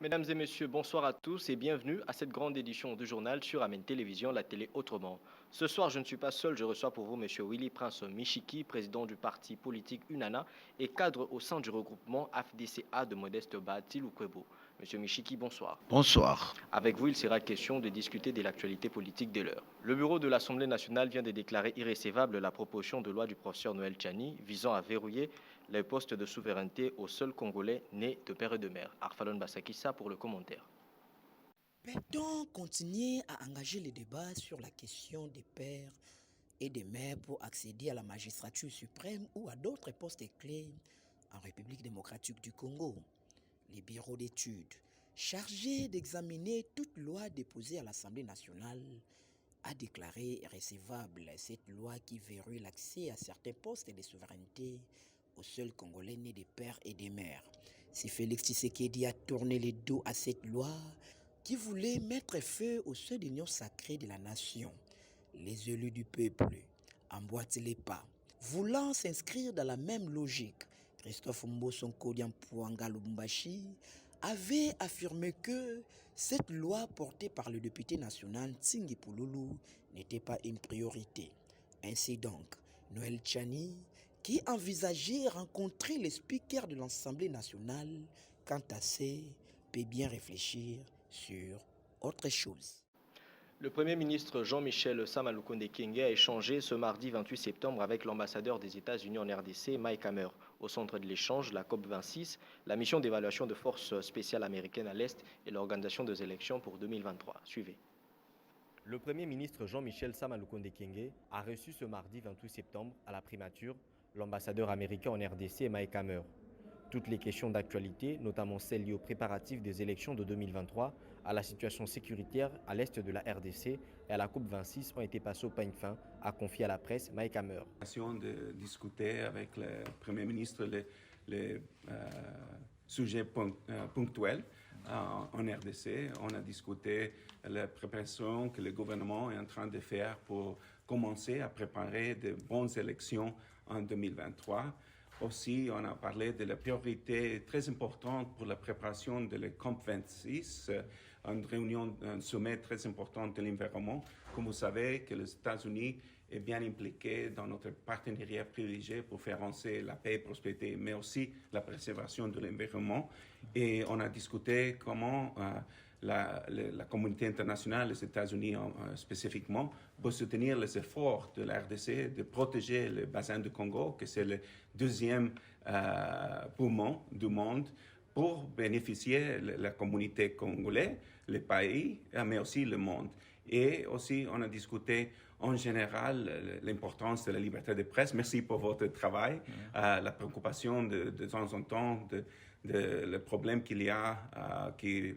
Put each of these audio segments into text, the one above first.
Mesdames et messieurs, bonsoir à tous et bienvenue à cette grande édition du journal sur Amen Télévision, la télé autrement. Ce soir, je ne suis pas seul, je reçois pour vous Monsieur Willy Prince Michiki, président du parti politique UNANA et cadre au sein du regroupement AFDCA de Modeste Bahati Lukwebo. Monsieur Michiki, bonsoir. Bonsoir. Avec vous, il sera question de discuter de l'actualité politique de l'heure. Le bureau de l'Assemblée nationale vient de déclarer irrécevable la proposition de loi du professeur Noël Tchani visant à verrouiller les postes de souveraineté aux seuls Congolais nés de père et de mère. Arfalon Basakissa pour le commentaire. Peut-on continuer à engager le débat sur la question des pères et des mères pour accéder à la magistrature suprême ou à d'autres postes clés en République démocratique du Congo? Les bureaux d'études, chargés d'examiner toute loi déposée à l'Assemblée nationale, a déclaré recevable cette loi qui verrouille l'accès à certains postes de souveraineté aux seuls Congolais nés des pères et des mères. Si Félix Tshisekedi a tourné le dos à cette loi qui voulait mettre feu au seul union sacrée de la nation, les élus du peuple emboîtent les pas, voulant s'inscrire dans la même logique. Christophe Mbosonko Diampuanga Lubumbashi avait affirmé que cette loi portée par le député national Tsingi Pouloulou n'était pas une priorité. Ainsi donc, Noël Tchani, qui envisageait rencontrer les speakers de l'Assemblée nationale, quant à ça, peut bien réfléchir sur autre chose. Le Premier ministre Jean-Michel Samaloukonde Kyenge a échangé ce mardi 28 septembre avec l'ambassadeur des États-Unis en RDC, Mike Hammer. Au centre de l'échange, la COP26, la mission d'évaluation de forces spéciales américaines à l'Est et l'organisation des élections pour 2023. Suivez. Le Premier ministre Jean-Michel Samaloukonde Kyenge a reçu ce mardi 28 septembre à la primature l'ambassadeur américain en RDC, Mike Hammer. Toutes les questions d'actualité, notamment celles liées aux préparatifs des élections de 2023, à la situation sécuritaire à l'est de la RDC et à la COP26 ont été passées au peigne fin, a confié à la presse Mike Hammer. De discuter avec le Premier ministre les sujets ponctuels en RDC. On a discuté la préparation que le gouvernement est en train de faire pour commencer à préparer de bonnes élections en 2023. Aussi, on a parlé de la priorité très importante pour la préparation de la COP26, une réunion, un sommet très important de l'environnement. Comme vous savez, que les États-Unis est bien impliqué dans notre partenariat privilégié pour faire avancer la paix et la prospérité, mais aussi la préservation de l'environnement. Et on a discuté comment la communauté internationale, les États-Unis spécifiquement, peut soutenir les efforts de la RDC de protéger le bassin du Congo, que c'est le deuxième poumon du monde, pour bénéficier de la communauté congolaise, le pays, mais aussi le monde. Et aussi, on a discuté en général l'importance de la liberté de presse. Merci pour votre travail. La préoccupation de temps en temps de le problème qu'il y a qui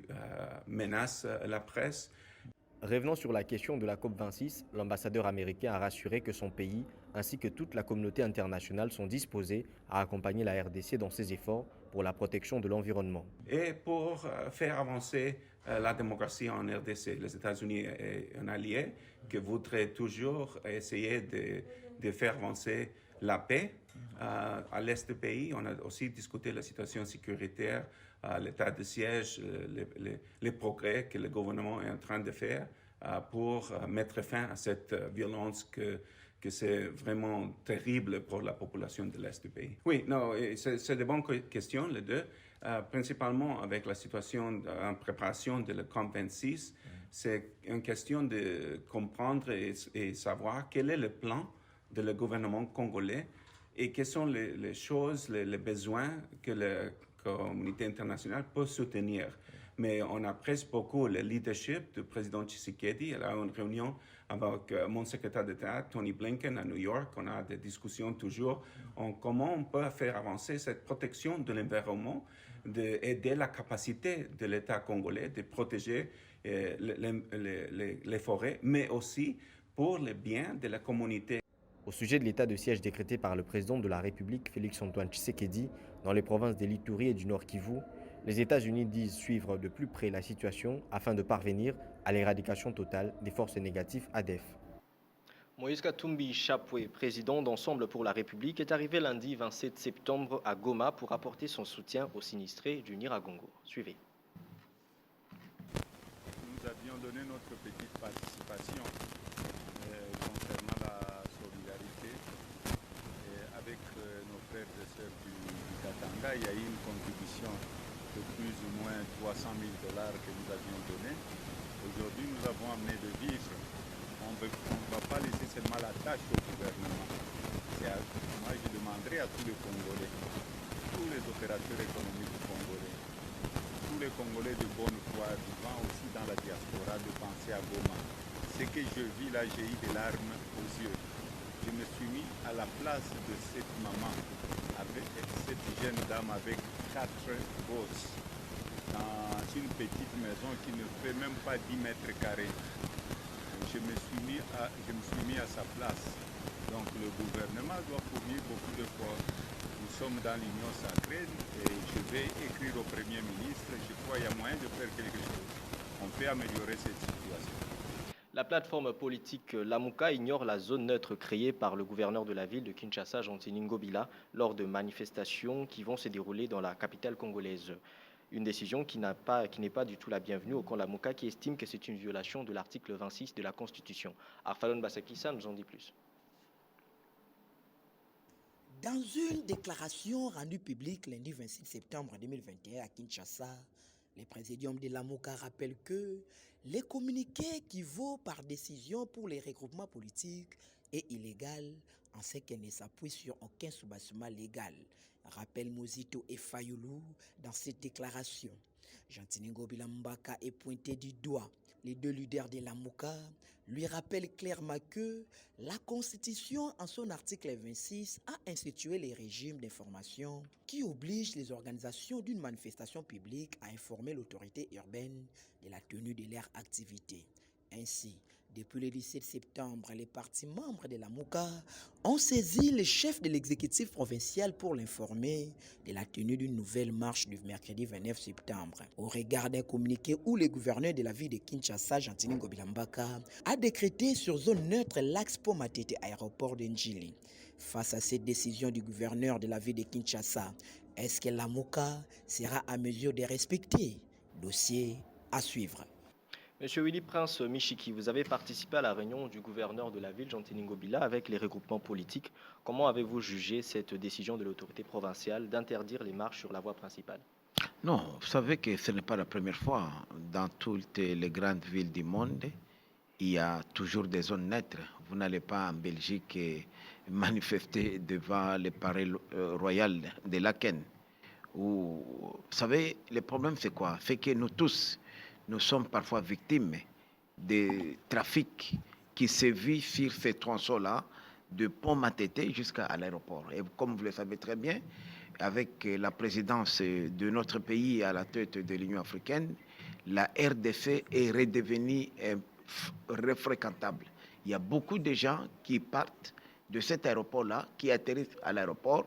menace la presse. Revenant sur la question de la COP26, l'ambassadeur américain a rassuré que son pays ainsi que toute la communauté internationale sont disposés à accompagner la RDC dans ses efforts pour la protection de l'environnement. Et pour faire avancer la démocratie en RDC, les États-Unis est un allié qui voudrait toujours essayer de faire avancer la paix à l'est du pays. On a aussi discuté la situation sécuritaire, l'état de siège, les progrès que le gouvernement est en train de faire pour mettre fin à cette violence que c'est vraiment terrible pour la population de l'Est du pays. Oui, non, c'est de bonnes questions, les deux. Principalement avec la situation en préparation de la COP26, c'est une question de comprendre et savoir quel est le plan de le gouvernement congolais et quelles sont les choses, les besoins que la communauté internationale peut soutenir. Mais on apprécie beaucoup le leadership du président Tshisekedi. Elle a une réunion avec mon secrétaire d'État, Tony Blinken, à New York. On a des discussions toujours en comment on peut faire avancer cette protection de l'environnement, d'aider la capacité de l'État congolais de protéger les forêts, mais aussi pour le bien de la communauté. Au sujet de l'état de siège décrété par le président de la République, Félix-Antoine Tshisekedi, dans les provinces de l'Ituri et du Nord Kivu, les États-Unis disent suivre de plus près la situation afin de parvenir à l'éradication totale des forces négatives ADF. Moïse Katumbi Chapwe, président d'Ensemble pour la République, est arrivé lundi 27 septembre à Goma pour apporter son soutien aux sinistrés du Nyiragongo. Suivez. allons donner notre petite participation concernant la solidarité. Avec nos frères et sœurs du Katanga, il y a eu une contribution de plus ou moins 300 000 $ que nous avions donné. Aujourd'hui, nous avons amené de vivres. On ne va pas laisser seulement la tâche au gouvernement. Moi, je demanderai à tous les Congolais, tous les opérateurs économiques congolais, tous les Congolais de bonne foi vivant aussi dans la diaspora de penser à Goma. Ce que je vis là, j'ai eu des larmes aux yeux. Je me suis mis à la place de cette maman, avec cette jeune dame avec 4 gosses, dans une petite maison qui ne fait même pas 10 mètres carrés. Je me suis mis à sa place. Donc le gouvernement doit fournir beaucoup d'efforts. Nous sommes dans l'Union sacrée et je vais écrire au Premier ministre. Je crois qu'il y a moyen de faire quelque chose. On peut améliorer cette situation. La plateforme politique Lamuka ignore la zone neutre créée par le gouverneur de la ville de Kinshasa, Gentini Ngobila, lors de manifestations qui vont se dérouler dans la capitale congolaise. Une décision qui n'est pas du tout la bienvenue au camp Lamuka, qui estime que c'est une violation de l'article 26 de la Constitution. Arfalon Basakissa nous en dit plus. Dans une déclaration rendue publique lundi 26 septembre 2021 à Kinshasa, le présidium de Lamuka rappelle que les communiqués qui vaut par décision pour les regroupements politiques est illégal en ce qu'elle ne s'appuie sur aucun soubassement légal, rappelle Mozito et Fayoulou dans cette déclaration. Gentini Ngobila Mbaka est pointé du doigt. Les deux leaders de Lamuka lui rappellent clairement que la Constitution, en son article 26, a institué les régimes d'information qui obligent les organisations d'une manifestation publique à informer l'autorité urbaine de la tenue de leur activité. Ainsi, depuis le 17 septembre, les partis membres de la Lamuka ont saisi le chef de l'exécutif provincial pour l'informer de la tenue d'une nouvelle marche du mercredi 29 septembre. Au regard d'un communiqué où le gouverneur de la ville de Kinshasa, Gentini Ngobila Mbaka, a décrété sur zone neutre l'Expo Matete aéroport de Njili. Face à cette décision du gouverneur de la ville de Kinshasa, est-ce que la Lamuka sera à mesure de respecter? Dossier à suivre. Monsieur Willy Prince Michiki, vous avez participé à la réunion du gouverneur de la ville, Gentini Ngobila, avec les regroupements politiques. Comment avez-vous jugé cette décision de l'autorité provinciale d'interdire les marches sur la voie principale? Non, vous savez que ce n'est pas la première fois. Dans toutes les grandes villes du monde, il y a toujours des zones neutres. Vous n'allez pas en Belgique manifester devant le palais royal de Laken. Vous savez, le problème c'est quoi? C'est que nous tous, nous sommes parfois victimes des trafics qui sévit sur ces tronçons-là, de Pont Matete jusqu'à l'aéroport. Et comme vous le savez très bien, avec la présidence de notre pays à la tête de l'Union africaine, la RDC est redevenue refréquentable. Il y a beaucoup de gens qui partent de cet aéroport-là, qui atterrissent à l'aéroport,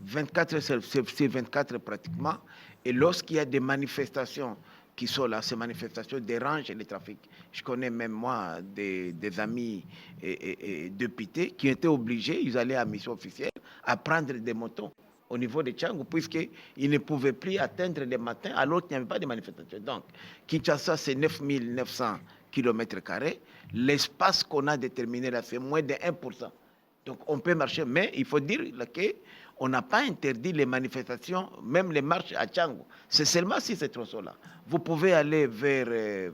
24 sur 24 pratiquement, et lorsqu'il y a des manifestations qui sont là, ces manifestations dérangent le trafic. Je connais même moi des amis et députés qui étaient obligés, ils allaient à mission officielle, à prendre des motos au niveau de Tchangou, puisqu'ils ne pouvaient plus atteindre les matins alors qu'il n'y avait pas de manifestation. Donc, Kinshasa, c'est 9900 km². L'espace qu'on a déterminé là, c'est moins de 1%. Donc, on peut marcher, mais il faut dire qu'on n'a pas interdit les manifestations, même les marches à Tchangou. C'est seulement si c'est trop là. Vous pouvez aller vers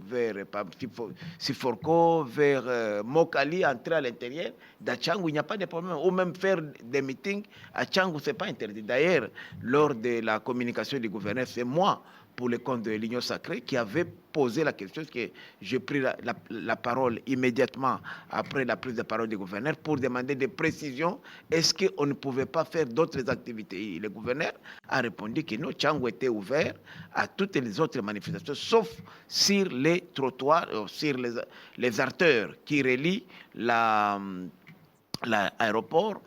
Siforko, vers Mokali, entrer à l'intérieur. Dans Tchangou, il n'y a pas de problème. Ou même faire des meetings à Tchangou, ce n'est pas interdit. D'ailleurs, lors de la communication du gouverneur, c'est moi, pour le compte de l'Union sacrée, qui avait posé la question, que j'ai pris la parole immédiatement après la prise de parole du gouverneur pour demander des précisions. Est-ce qu'on ne pouvait pas faire d'autres activités? Et le gouverneur a répondu que non, Tchangou était ouvert à toutes les autres manifestations, sauf sur les trottoirs, sur les artères qui relient l'aéroport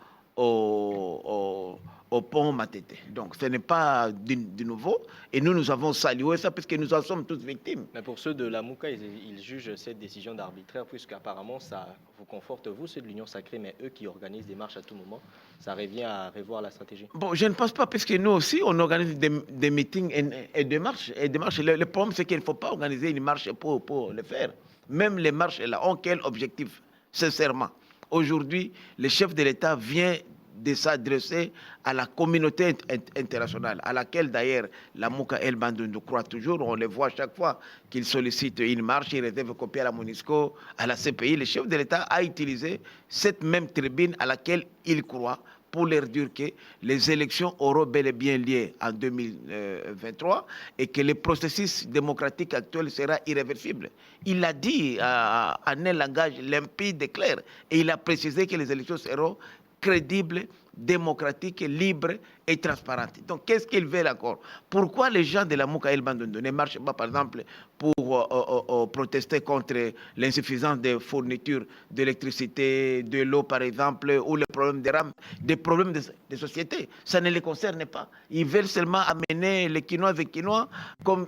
au pont Matete. Donc ce n'est pas du nouveau. Et nous avons salué ça parce que nous en sommes tous victimes. Mais pour ceux de la Lamuka, ils jugent cette décision d'arbitraire puisqu'apparemment ça vous conforte, vous, ceux de l'Union sacrée, mais eux qui organisent des marches à tout moment, ça revient à revoir la stratégie. Bon, je ne pense pas, parce que nous aussi, on organise des meetings et des marches. Le problème, c'est qu'il ne faut pas organiser une marche pour le faire. Même les marches là ont quel objectif? Sincèrement, aujourd'hui, le chef de l'État vient de s'adresser à la communauté internationale, à laquelle d'ailleurs la Mouka El Bandundu croit toujours. On le voit chaque fois qu'il sollicite une marche, il réserve copie à la MONUSCO, à la CPI. Le chef de l'État a utilisé cette même tribune à laquelle il croit pour leur dire que les élections auront bel et bien lieu en 2023 et que le processus démocratique actuel sera irréversible. Il l'a dit en un langage limpide et clair. Et il a précisé que les élections seront crédibles, démocratiques, libres et transparentes. Donc, qu'est-ce qu'ils veulent encore? Pourquoi les gens de la Mouka El Bandundu ne marchent pas, par exemple, pour protester contre l'insuffisance des fournitures d'électricité, de l'eau, par exemple, ou les problèmes des rames, des problèmes de société? Ça ne les concerne pas. Ils veulent seulement amener les Quinois et Quinois comme,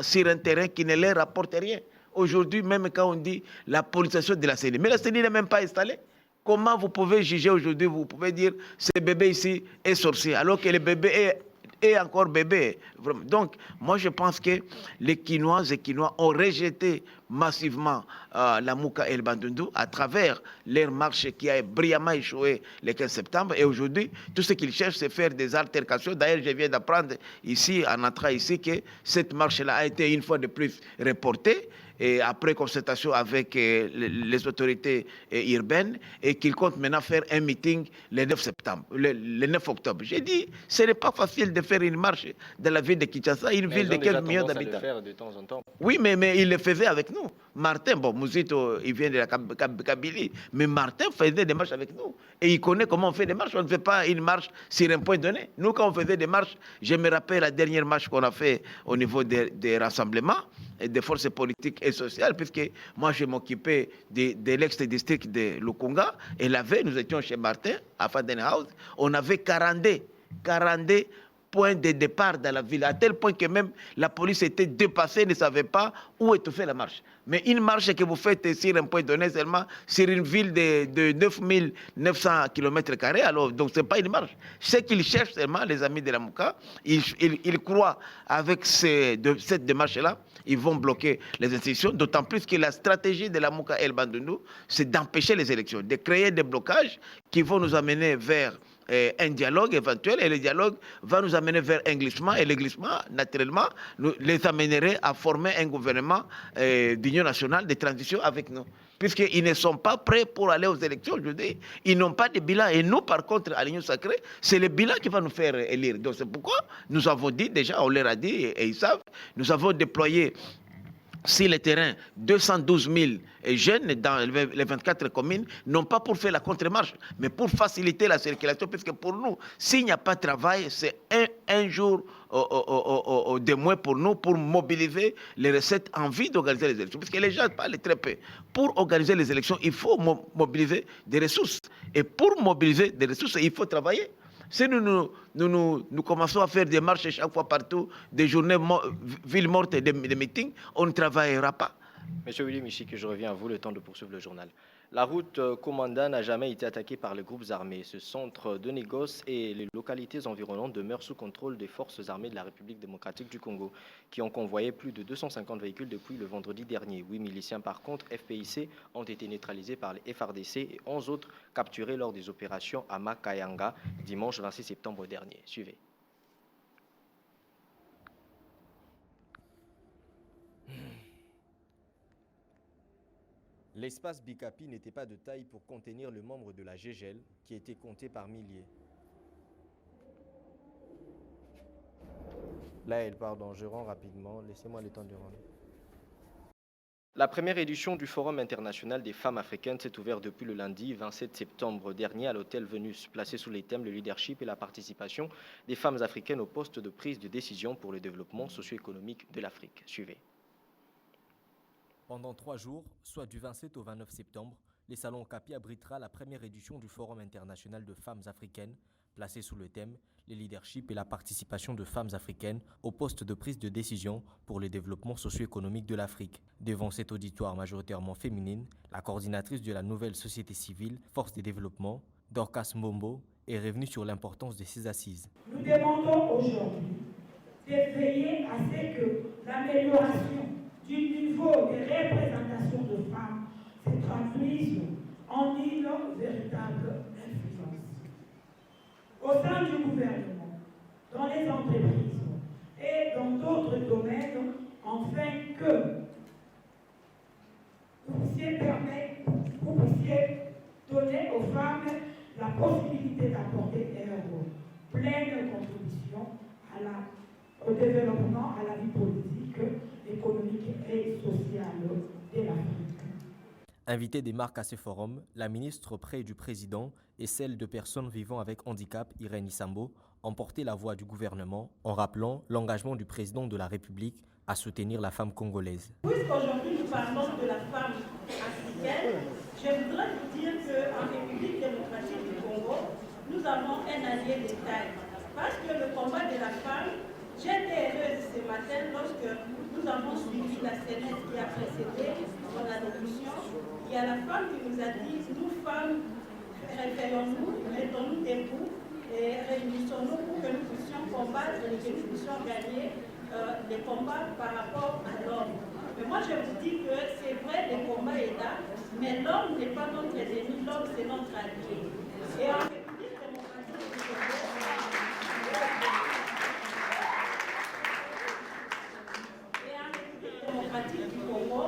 sur un terrain qui ne leur rapporte rien. Aujourd'hui, même quand on dit la politisation de la CENI, mais la CENI n'est même pas installée. Comment vous pouvez juger aujourd'hui, vous pouvez dire ce bébé ici est sorcier, alors que le bébé est encore bébé. Donc, moi je pense que les Quinoises et Quinois ont rejeté massivement la Mouka El Bandundu à travers leur marche qui a brillamment échoué le 15 septembre. Et aujourd'hui, tout ce qu'ils cherchent, c'est faire des altercations. D'ailleurs, je viens d'apprendre ici, en entrant ici, que cette marche-là a été une fois de plus reportée. Et après concertation avec les autorités urbaines, et qu'ils comptent maintenant faire un meeting le 9 septembre, le 9 octobre. J'ai dit, ce n'est pas facile de faire une marche dans la ville de Kinshasa, une ville de 15 millions d'habitants. De temps en temps. Oui, mais il le faisait avec nous. Martin, bon, Mouzito, il vient de la Kabylie, mais Martin faisait des marches avec nous. Et il connaît comment on fait des marches. On ne fait pas une marche sur un point donné. Nous, quand on faisait des marches, je me rappelle la dernière marche qu'on a fait au niveau des rassemblements et des forces politiques et sociales, puisque moi, je m'occupais de l'ex-district de Lukunga. Et la veille, nous étions chez Martin, à Fadenhouse. On avait 42 point de départ dans la ville, à tel point que même la police était dépassée, ne savait pas où étouffer la marche. Mais une marche que vous faites sur un point donné seulement, sur une ville de 9900 km², alors donc ce n'est pas une marche. Ce qu'ils cherchent seulement, les amis de la Mouka, ils croient avec cette démarche-là, ils vont bloquer les institutions, d'autant plus que la stratégie de la Mouka El Bandundu, c'est d'empêcher les élections, de créer des blocages qui vont nous amener vers un dialogue éventuel, et le dialogue va nous amener vers un glissement, et le glissement, naturellement, nous les amènerait à former un gouvernement d'union nationale de transition avec nous. Puisqu'ils ne sont pas prêts pour aller aux élections, je dis, ils n'ont pas de bilan. Et nous, par contre, à l'Union sacrée, c'est le bilan qui va nous faire élire. Donc c'est pourquoi nous avons dit, déjà, on leur a dit, et ils savent, nous avons déployé sur le terrain 212 000 jeunes dans les 24 communes, non pas pour faire la contre-marche, mais pour faciliter la circulation, puisque pour nous, s'il n'y a pas de travail, c'est un jour de moins pour nous, pour mobiliser les recettes en vue d'organiser les élections. Parce que les gens parlent très peu. Pour organiser les élections, il faut mobiliser des ressources. Et pour mobiliser des ressources, il faut travailler. Si nous commençons à faire des marches chaque fois partout, des journées villes mortes et des meetings, on ne travaillera pas. Monsieur Willy Michiki, je reviens à vous, le temps de poursuivre le journal. La route Commanda n'a jamais été attaquée par les groupes armés. Ce centre de négoce et les localités environnantes demeurent sous contrôle des forces armées de la République démocratique du Congo, qui ont convoyé plus de 250 véhicules depuis le vendredi dernier. 8 miliciens, par contre, FPIC, ont été neutralisés par les FRDC et 11 autres capturés lors des opérations à Makayanga, dimanche 26 septembre dernier. Suivez. L'espace Bikapi n'était pas de taille pour contenir le membre de la GGL qui était compté par milliers. Là, elle part dans je rends rapidement. Laissez-moi le temps de rendre. La première édition du Forum international des femmes africaines s'est ouverte depuis le lundi 27 septembre dernier à l'hôtel Venus, placé sous les thèmes le leadership et la participation des femmes africaines au poste de prise de décision pour le développement socio-économique de l'Afrique. Suivez. Pendant 3 jours, soit du 27 au 29 septembre, les salons Okapi abritera la première édition du Forum international de femmes africaines, placé sous le thème « Le leadership et la participation de femmes africaines au poste de prise de décision pour le développement socio-économique de l'Afrique ». Devant cet auditoire majoritairement féminine, la coordinatrice de la nouvelle société civile, Force de développement, Dorcas Mbombo, est revenue sur l'importance de ces assises. Nous demandons aujourd'hui de veiller à ce que l'amélioration du niveau de représentation de femmes se traduisent en une véritable influence. Au sein du gouvernement, dans les entreprises et dans d'autres domaines, afin que vous puissiez donner aux femmes la possibilité d'apporter leur pleine contribution au développement, à la vie politique, économique et sociale de l'Afrique. Invitée des marques à ce forum, la ministre près du président et celle de personnes vivant avec handicap, Irène Issambo, ont porté la voix du gouvernement en rappelant l'engagement du président de la République à soutenir la femme congolaise. Puisqu'aujourd'hui nous parlons de la femme africaine, je voudrais vous dire qu'en République démocratique du Congo, nous avons un allié de taille. Parce que le combat de la femme, j'étais heureuse ce matin lorsque nous avons suivi la scénette qui a précédé son adoption. Il y a la femme qui nous a dit, nous femmes, réveillons-nous, mettons-nous debout et réunissons-nous pour que nous puissions combattre et que nous puissions gagner les combats par rapport à l'homme. Mais moi je vous dis que c'est vrai, le combat est là, mais l'homme n'est pas notre ennemi, l'homme c'est notre allié. Et en République démocratique du Congo,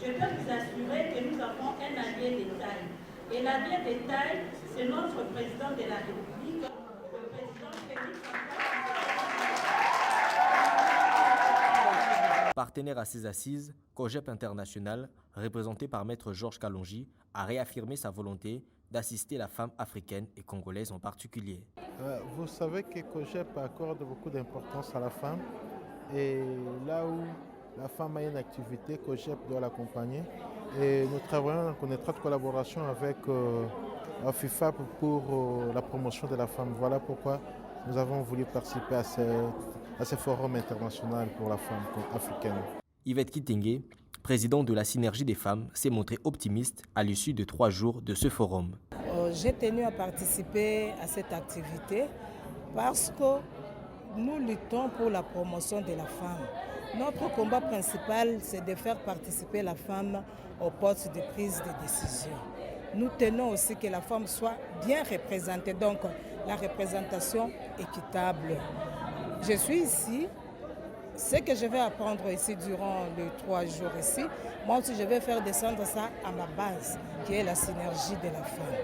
je peux vous assurer que nous avons un allié de taille. Et l'allié de taille, c'est notre président de la République, le président Félix Antoine. Partenaire à ces assises, COGEP International, représenté par Maître Georges Kalonji, a réaffirmé sa volonté d'assister la femme africaine et congolaise en particulier. Vous savez que COGEP accorde beaucoup d'importance à la femme et là où la femme a une activité, COGEP doit l'accompagner. Et nous travaillons en étroite collaboration avec FIFA pour la promotion de la femme. Voilà pourquoi nous avons voulu participer à ce forum international pour la femme africaine. Yvette Kitenge, présidente de la Synergie des femmes, s'est montrée optimiste à l'issue de 3 jours de ce forum. J'ai tenu à participer à cette activité parce que nous luttons pour la promotion de la femme. Notre combat principal, c'est de faire participer la femme aux postes de prise de décision. Nous tenons aussi que la femme soit bien représentée, donc la représentation équitable. Je suis ici, ce que je vais apprendre ici durant les 3 jours ici, moi aussi je vais faire descendre ça à ma base, qui est la synergie de la femme.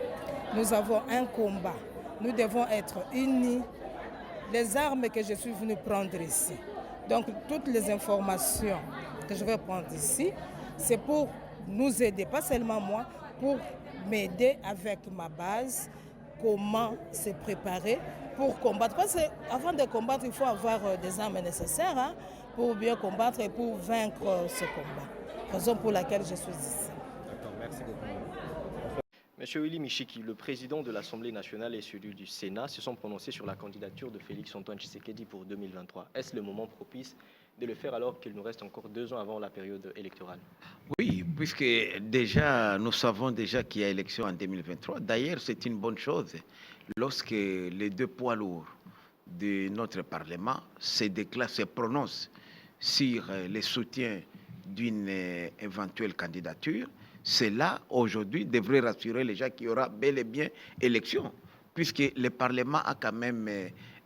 Nous avons un combat, nous devons être unis. Les armes que je suis venu prendre ici, donc toutes les informations que je vais prendre ici, c'est pour nous aider, pas seulement moi, pour m'aider avec ma base, comment se préparer pour combattre. Parce qu'avant de combattre, il faut avoir des armes nécessaires pour bien combattre et pour vaincre ce combat. Raison pour laquelle je suis ici. D'accord, merci beaucoup. Monsieur Willy Michiki, le président de l'Assemblée nationale et celui du Sénat se sont prononcés sur la candidature de Félix Antoine Tshisekedi pour 2023. Est-ce le moment propice de le faire alors qu'il nous reste encore 2 ans avant la période électorale? Oui, puisque déjà, nous savons déjà qu'il y a élection en 2023. D'ailleurs, c'est une bonne chose lorsque les 2 poids lourds de notre Parlement se prononcent sur le soutien d'une éventuelle candidature. Cela, aujourd'hui, devrait rassurer les gens qu'il y aura bel et bien élection, puisque le Parlement a quand même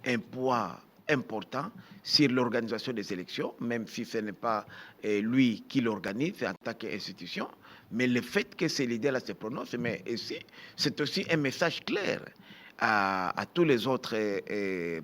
un poids important sur l'organisation des élections, même si ce n'est pas lui qui l'organise en tant qu'institution. Mais le fait que ces leaders-là se prononcent, mais ici, c'est aussi un message clair à tous les autres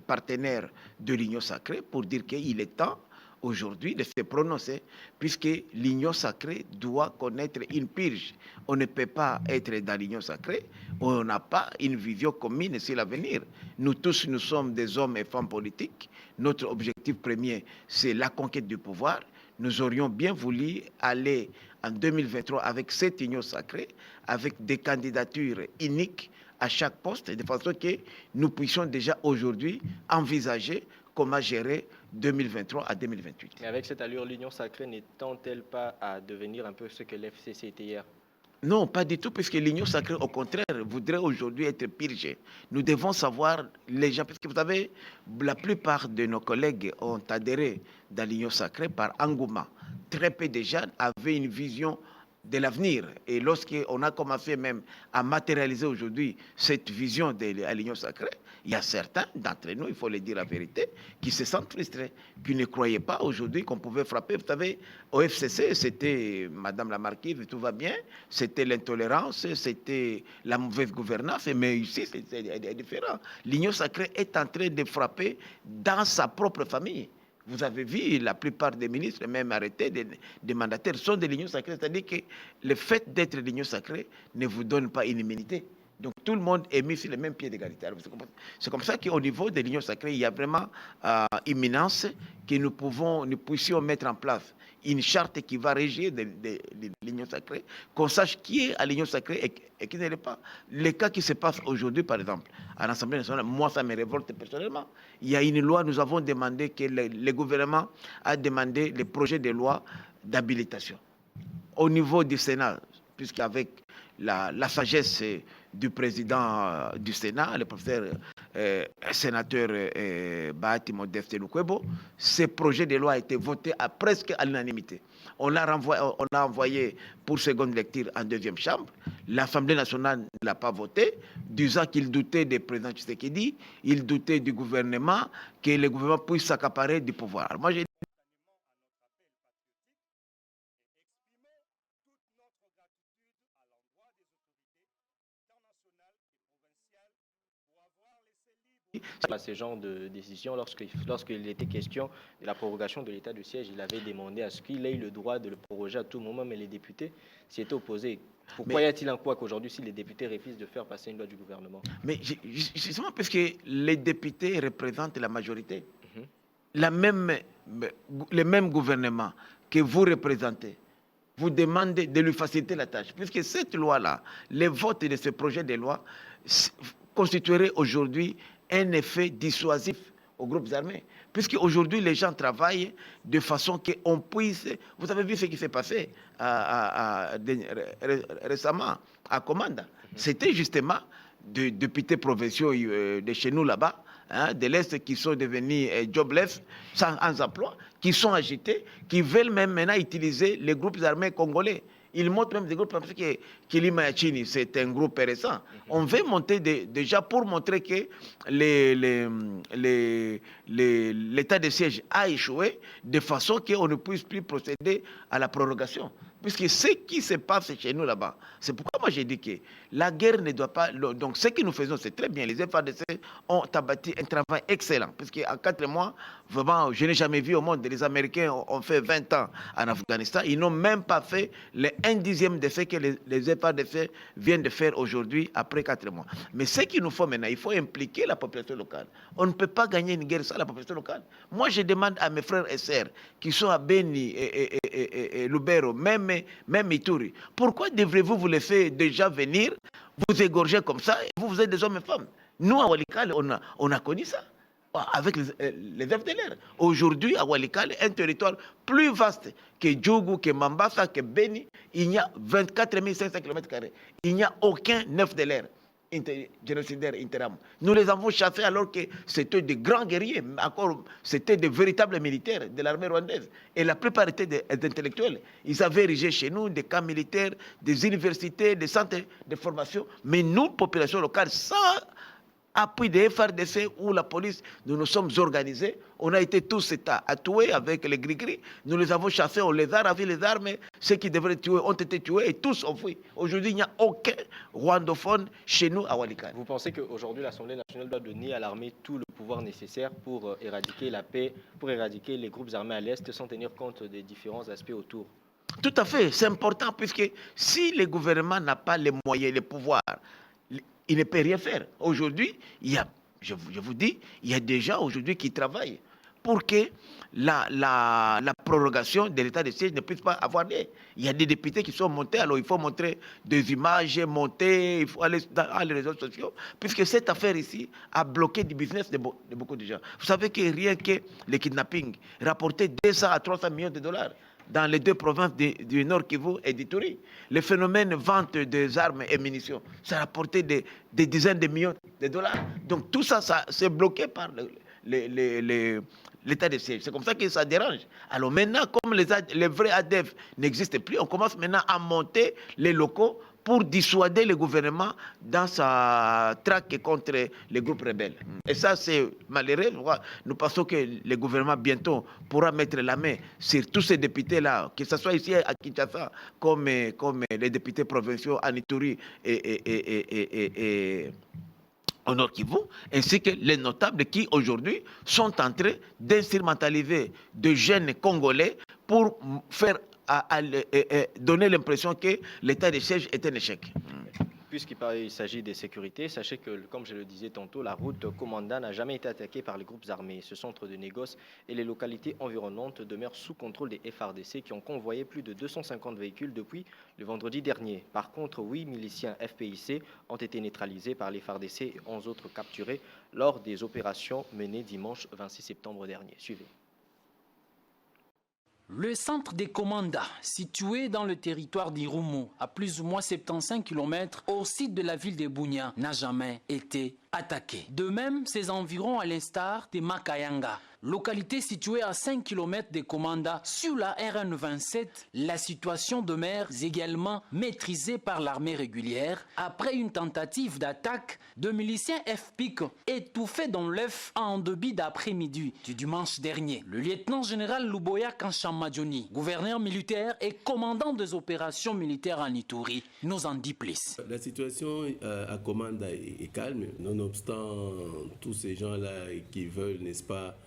partenaires de l'Union sacrée pour dire qu'il est temps aujourd'hui de se prononcer, puisque l'Union sacrée doit connaître une purge. On ne peut pas être dans l'Union sacrée, on n'a pas une vision commune sur l'avenir. Nous tous, nous sommes des hommes et femmes politiques. Notre objectif premier, c'est la conquête du pouvoir. Nous aurions bien voulu aller en 2023 avec cette Union sacrée, avec des candidatures uniques à chaque poste, de façon que nous puissions déjà aujourd'hui envisager comment gérer 2023 à 2028. Mais avec cette allure, l'Union sacrée n'étend-elle pas à devenir un peu ce que l'FCC était hier? Non, pas du tout, puisque l'Union sacrée, au contraire, voudrait aujourd'hui être purgée. Nous devons savoir les gens, parce que vous savez, la plupart de nos collègues ont adhéré dans l'Union sacrée par engouement. très peu de jeunes avaient une vision de l'avenir. Et lorsqu'on a commencé même à matérialiser aujourd'hui cette vision de l'Union sacrée, il y a certains d'entre nous, il faut le dire la vérité, qui se sentent frustrés, qui ne croyaient pas aujourd'hui qu'on pouvait frapper. Vous savez, au FCC, c'était Madame la Marquise, tout va bien, c'était l'intolérance, c'était la mauvaise gouvernance, mais ici, c'est différent. L'Union sacrée est en train de frapper dans sa propre famille. Vous avez vu, la plupart des ministres, même arrêtés, des mandataires, sont de l'Union sacrée. C'est-à-dire que le fait d'être de l'Union sacrée ne vous donne pas une immunité. Donc tout le monde est mis sur le même pied d'égalité. C'est comme ça qu'au niveau de l'Union sacrée, il y a vraiment imminence que nous puissions mettre en place une charte qui va régir de l'Union sacrée, qu'on sache qui est à l'Union sacrée et qui ne l'est pas. Les cas qui se passent aujourd'hui, par exemple, à l'Assemblée nationale, moi, ça me révolte personnellement. Il y a une loi, nous avons demandé que le gouvernement a demandé les projets de loi d'habilitation. Au niveau du Sénat, puisqu'avec la sagesse du président du Sénat, le professeur sénateur Bahati Modeste Lukwebo, ce projet de loi a été voté presque à l'unanimité. On l'a envoyé pour seconde lecture en deuxième chambre. L'Assemblée nationale ne l'a pas voté, disant qu'il doutait du président Tshisekedi, il doutait du gouvernement, que le gouvernement puisse s'accaparer du pouvoir. Alors moi, j'ai à ce genre de décision, lorsqu'il était question de la prorogation de l'état de siège, il avait demandé à ce qu'il ait le droit de le proroger à tout moment, mais les députés s'y étaient opposés. Pourquoi y a-t-il un quoi qu'aujourd'hui, si les députés refusent de faire passer une loi du gouvernement? Mais justement, parce que les députés représentent la majorité, le même gouvernement que vous représentez, vous demandez de lui faciliter la tâche, puisque cette loi-là, les votes de ce projet de loi constituerait aujourd'hui un effet dissuasif aux groupes armés. Puisque aujourd'hui, les gens travaillent de façon qu'on puisse... Vous avez vu ce qui s'est passé récemment à Komanda. C'était justement des députés provinciaux de chez nous là-bas, de l'Est, qui sont devenus jobless, sans emploi, qui sont agités, qui veulent même maintenant utiliser les groupes armés congolais. Ils montent même des groupes, parce que Kilima Yachini, c'est un groupe récent. On veut monter déjà pour montrer que l'état de siège a échoué, de façon qu'on ne puisse plus procéder à la prorogation. Puisque ce qui se passe chez nous là-bas, c'est pourquoi moi j'ai dit que la guerre ne doit pas... Donc ce que nous faisons, c'est très bien. Les FARDC ont abattu un travail excellent. Puisqu'en 4 mois, vraiment, je n'ai jamais vu au monde, les Américains ont fait 20 ans en Afghanistan. Ils n'ont même pas fait le 1/10 de ce que les FARDC viennent de faire aujourd'hui, après 4 mois. Mais ce qu'il nous faut maintenant, il faut impliquer la population locale. On ne peut pas gagner une guerre sans la population locale. Moi, je demande à mes frères et sœurs qui sont à Beni et Lubero, même Ituri, pourquoi devrez-vous vous laisser déjà venir, vous égorger comme ça, et vous êtes des hommes et femmes? Nous, à Walikale, on a connu ça, avec les FDLR. Aujourd'hui, à Walikale, un territoire plus vaste que Djougou, que Mambasa, que Beni, il y a 24 500 km². Il n'y a aucun FDLR génocidaire interam. Nous les avons chassés alors que c'était des grands guerriers, encore c'était des véritables militaires de l'armée rwandaise. Et la plupart étaient des intellectuels. Ils avaient érigé chez nous des camps militaires, des universités, des centres de formation. Mais nous, population locale, sans appui des FARDC ou la police, nous nous sommes organisés. On a été tous tués avec les gris-gris. Nous les avons chassés, on les a ravis les armes. Ceux qui devraient tuer ont été tués et tous ont fui. Aujourd'hui, il n'y a aucun rwandophone chez nous à Walikale. Vous pensez qu'aujourd'hui, l'Assemblée nationale doit donner à l'armée tout le pouvoir nécessaire pour éradiquer la paix, pour éradiquer les groupes armés à l'Est, sans tenir compte des différents aspects autour? Tout à fait, c'est important, puisque si le gouvernement n'a pas les moyens, les pouvoirs, il ne peut rien faire. Aujourd'hui, je vous dis, il y a des gens aujourd'hui qui travaillent pour que la prorogation de l'état de siège ne puisse pas avoir lieu. Il y a des députés qui sont montés, alors il faut montrer des images, monter, il faut aller dans les réseaux sociaux, puisque cette affaire ici a bloqué du business de beaucoup de gens. Vous savez que rien que le kidnapping rapportait 200 à 300 millions de dollars dans les 2 provinces du Nord Kivu et d'Ituri. Le phénomène vente des armes et munitions, ça a rapporté des dizaines de millions de dollars. Donc tout ça, c'est bloqué par l'état de siège. C'est comme ça que ça dérange. Alors maintenant, comme les vrais ADF n'existent plus, on commence maintenant à monter les locaux pour dissuader le gouvernement dans sa traque contre les groupes rebelles. Et ça, c'est malheureux. Nous pensons que le gouvernement bientôt pourra mettre la main sur tous ces députés-là, que ce soit ici à Kinshasa, comme les députés provinciaux à Ituri et au Nord Kivu, ainsi que les notables qui aujourd'hui sont en train d'instrumentaliser de jeunes Congolais pour faire donner l'impression que l'état de siège est un échec. Puisqu'il s'agit de sécurité, sachez que, comme je le disais tantôt, la route Commanda n'a jamais été attaquée par les groupes armés. Ce centre de négoce et les localités environnantes demeurent sous contrôle des FARDC qui ont convoyé plus de 250 véhicules depuis le vendredi dernier. Par contre, 8 miliciens FPIC ont été neutralisés par les FARDC et 11 autres capturés lors des opérations menées dimanche 26 septembre dernier. Suivez. Le centre des commandas, situé dans le territoire d'Irumu, à plus ou moins 75 km au sud de la ville de Bunia, n'a jamais été attaqué. De même, ces environs, à l'instar de Makayanga, localité située à 5 km des commandas sur la RN 27, la situation demeure également maîtrisée par l'armée régulière après une tentative d'attaque de miliciens FPIC étouffés dans l'œuf en début d'après-midi du dimanche dernier. Le lieutenant-général Luboya Kanshamadjoni, gouverneur militaire et commandant des opérations militaires en Ituri, nous en dit plus. La situation à Komanda est calme, nonobstant tous ces gens-là qui veulent, n'est-ce pas,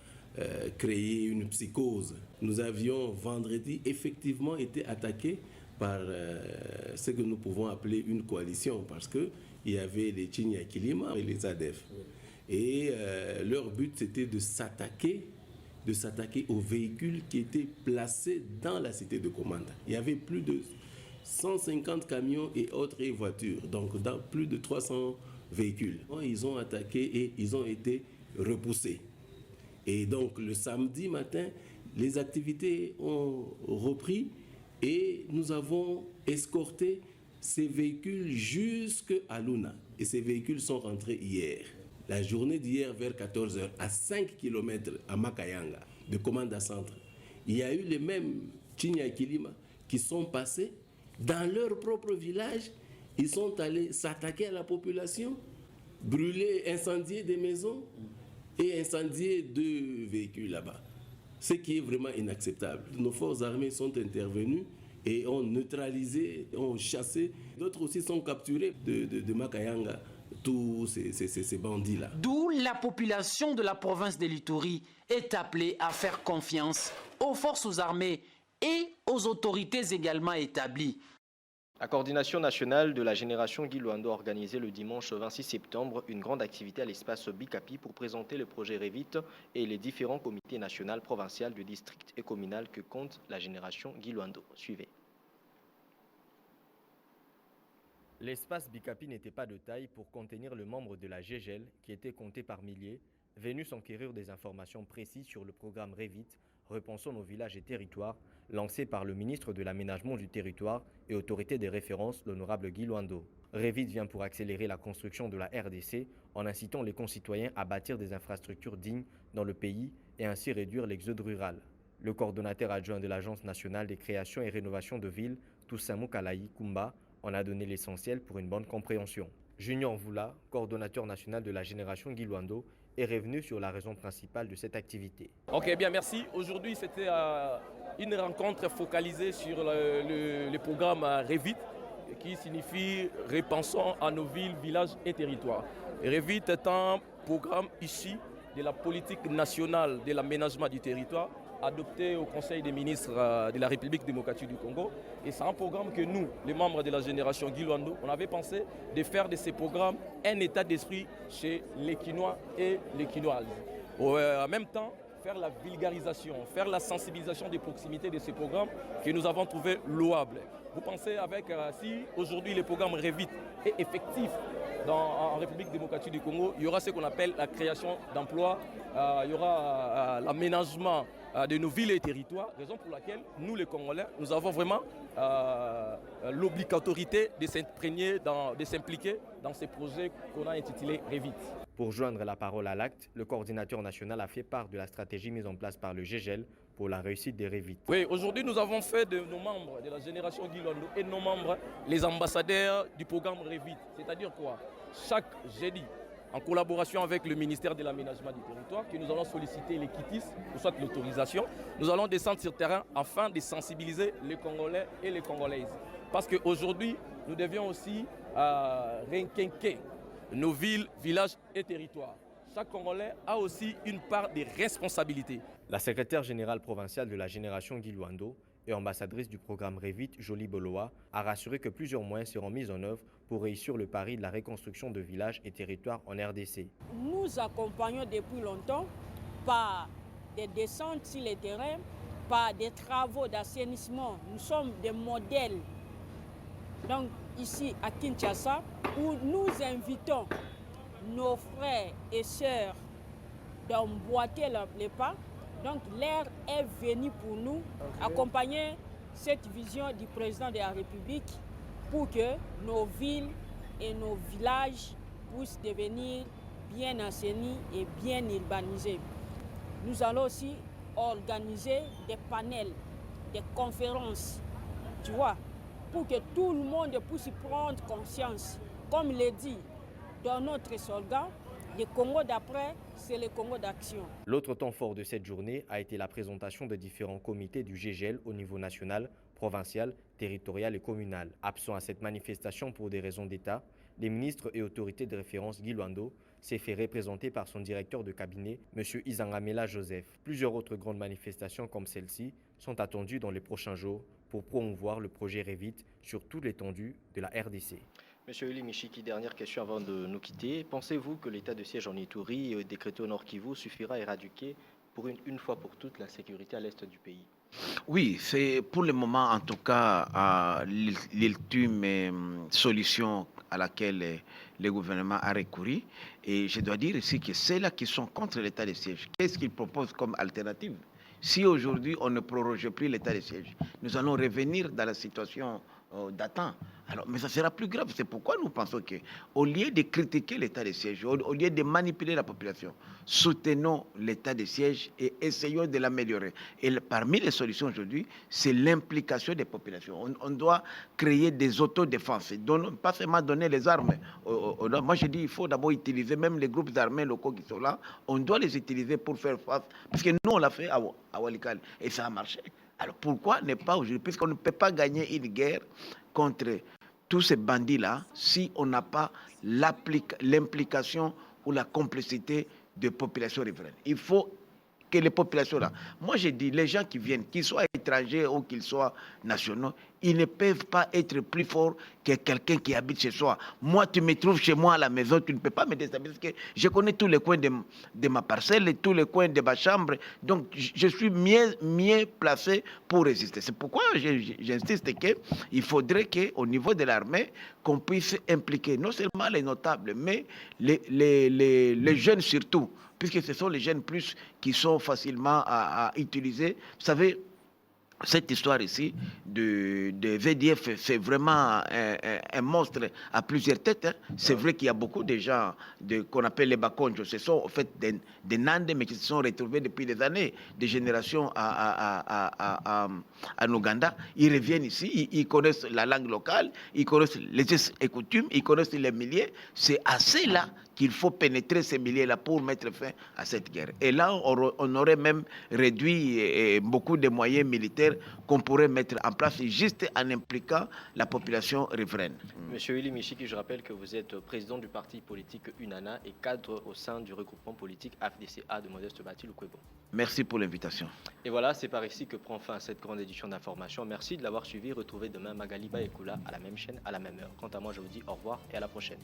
créer une psychose. Nous avions vendredi effectivement été attaqués par ce que nous pouvons appeler une coalition, parce qu'il y avait les Chinyakilima et les ADF. Et leur but, c'était de s'attaquer aux véhicules qui étaient placés dans la cité de Komanda. Il y avait plus de 150 camions et autres voitures, donc dans plus de 300 véhicules. Ils ont attaqué et ils ont été repoussés. Et donc le samedi matin, les activités ont repris et nous avons escorté ces véhicules jusqu'à Luna. Et ces véhicules sont rentrés hier. La journée d'hier vers 14h, à 5 km à Makayanga, de Komanda Centre, il y a eu les mêmes Chinyakilima qui sont passés dans leur propre village. Ils sont allés s'attaquer à la population, brûler, incendier des maisons et incendier 2 véhicules là-bas. Ce qui est vraiment inacceptable. Nos forces armées sont intervenues et ont neutralisé, ont chassé. D'autres aussi sont capturés de Makayanga, tous ces bandits-là. D'où la population de la province de l'Ituri est appelée à faire confiance aux forces armées et aux autorités également établies. La coordination nationale de la génération Guy Luando a organisé le dimanche 26 septembre une grande activité à l'espace Bikapi pour présenter le projet Revit et les différents comités nationaux, provinciaux, de district et communal que compte la génération Guy Luando. Suivez. L'espace Bikapi n'était pas de taille pour contenir le membre de la GGL qui était compté par milliers, venus s'enquérir des informations précises sur le programme Revit, repensons nos villages et territoires, lancé par le ministre de l'Aménagement du Territoire et autorité des références, l'honorable Guy Luando. Revit vient pour accélérer la construction de la RDC en incitant les concitoyens à bâtir des infrastructures dignes dans le pays et ainsi réduire l'exode rural. Le coordonnateur adjoint de l'Agence nationale des créations et rénovations de villes, Toussaint Moukalaï Kumba, en a donné l'essentiel pour une bonne compréhension. Junior Voula, coordonnateur national de la génération Guy Luando, est revenu sur la raison principale de cette activité. Ok, bien, merci. Aujourd'hui, c'était une rencontre focalisée sur le programme Revit, qui signifie « Repensons à nos villes, villages et territoires ». Revit est un programme issu de la politique nationale de l'aménagement du territoire, adopté au Conseil des ministres de la République démocratique du Congo. Et c'est un programme que nous, les membres de la génération Guy Luando, on avait pensé de faire de ces programmes un état d'esprit chez les Quinois et les Quinoises. En même temps, faire la vulgarisation, faire la sensibilisation des proximités de ces programmes que nous avons trouvé louables. Vous pensez avec, si aujourd'hui le programme Revit est effectif en République démocratique du Congo, il y aura ce qu'on appelle la création d'emplois, il y aura l'aménagement de nos villes et territoires, raison pour laquelle nous les Congolais, nous avons vraiment l'obligatorité de s'imprégner, de s'impliquer dans ces projets qu'on a intitulés Revit. Pour joindre la parole à l'acte, le coordinateur national a fait part de la stratégie mise en place par le GEGEL pour la réussite des Revit. Oui, aujourd'hui nous avons fait de nos membres de la génération Guy Luando et de nos membres les ambassadeurs du programme Revit. C'est-à-dire quoi? Chaque jeudi, en collaboration avec le ministère de l'Aménagement du Territoire, que nous allons solliciter les KITIS, ou soit l'autorisation, nous allons descendre sur le terrain afin de sensibiliser les Congolais et les Congolaises. Parce qu'aujourd'hui, nous devions aussi requinquer nos villes, villages et territoires. Chaque Congolais a aussi une part de responsabilité. La secrétaire générale provinciale de la génération Guy Luando et ambassadrice du programme Revit, Jolie Boloa, a rassuré que plusieurs moyens seront mis en œuvre pour réussir le pari de la reconstruction de villages et territoires en RDC. Nous accompagnons depuis longtemps par des descentes sur les terrains, par des travaux d'assainissement. Nous sommes des modèles. Donc ici à Kinshasa, où nous invitons nos frères et sœurs d'emboîter les pas. Donc l'heure est venue pour nous accompagner cette vision du président de la République pour que nos villes et nos villages puissent devenir bien assainis et bien urbanisés. Nous allons aussi organiser des panels, des conférences, tu vois, pour que tout le monde puisse prendre conscience. Comme l'a dit dans notre slogan, le Congo d'après, c'est le Congo d'action. L'autre temps fort de cette journée a été la présentation de différents comités du GEGEL au niveau national, provincial, territorial et communal. Absent à cette manifestation pour des raisons d'État, les ministres et autorités de référence Guy Luando s'est fait représenter par son directeur de cabinet, M. Izangamela Joseph. Plusieurs autres grandes manifestations comme celle-ci sont attendues dans les prochains jours pour promouvoir le projet Revit sur toute l'étendue de la RDC. Monsieur Willy Michiki, dernière question avant de nous quitter. Pensez-vous que l'état de siège en Ituri décrété au Nord Kivu suffira à éradiquer pour une fois pour toutes la sécurité à l'est du pays? Oui, c'est pour le moment en tout cas l'ultime solution à laquelle le gouvernement a recouru. Et je dois dire ici que ceux-là qui sont contre l'état de siège, qu'est-ce qu'ils proposent comme alternative? Si aujourd'hui on ne proroge plus l'état de siège, nous allons revenir dans la situation d'attente. Alors, mais ça sera plus grave. C'est pourquoi nous pensons qu'au lieu de critiquer l'état de siège, au lieu de manipuler la population, soutenons l'état de siège et essayons de l'améliorer. Et parmi les solutions aujourd'hui, c'est l'implication des populations. On doit créer des autodéfenses, pas seulement donner les armes. Moi, je dis qu'il faut d'abord utiliser même les groupes armés locaux qui sont là. On doit les utiliser pour faire face. Parce que nous, on l'a fait à Walikale et ça a marché. Alors pourquoi ne pas aujourd'hui, puisqu'on ne peut pas gagner une guerre contre tous ces bandits-là si on n'a pas l'implication ou la complicité des populations riveraines. Il faut que les populations-là, moi je dis, les gens qui viennent, qu'ils soient étrangers ou qu'ils soient nationaux, ils ne peuvent pas être plus forts que quelqu'un qui habite chez soi. Moi, tu me trouves chez moi à la maison, tu ne peux pas me déstabiliser, parce que je connais tous les coins de ma parcelle et tous les coins de ma chambre, donc je suis mieux placé pour résister. C'est pourquoi j'insiste qu'il faudrait qu'au niveau de l'armée, qu'on puisse impliquer non seulement les notables, mais les jeunes surtout, puisque ce sont les jeunes plus qui sont facilement à utiliser. Vous savez, cette histoire ici de VDF, c'est vraiment un monstre à plusieurs têtes. Hein. C'est vrai qu'il y a beaucoup de gens qu'on appelle les Bakonjo. Ce sont en fait des Nandes, mais qui se sont retrouvés depuis des années, des générations en Ouganda. Ils reviennent ici, ils connaissent la langue locale, ils connaissent les us et coutumes, ils connaissent les milliers. C'est à cela qu'il faut pénétrer ces milliers-là pour mettre fin à cette guerre. Et là, on aurait même réduit beaucoup de moyens militaires qu'on pourrait mettre en place juste en impliquant la population riveraine. Monsieur Willy Michiki, je rappelle que vous êtes président du parti politique UNANA et cadre au sein du regroupement politique AFDCA de Modeste Bati Lukwebo. Merci pour l'invitation. Et voilà, c'est par ici que prend fin cette grande édition d'information. Merci de l'avoir suivi. Retrouvez demain Magali Baekula à la même chaîne, à la même heure. Quant à moi, je vous dis au revoir et à la prochaine.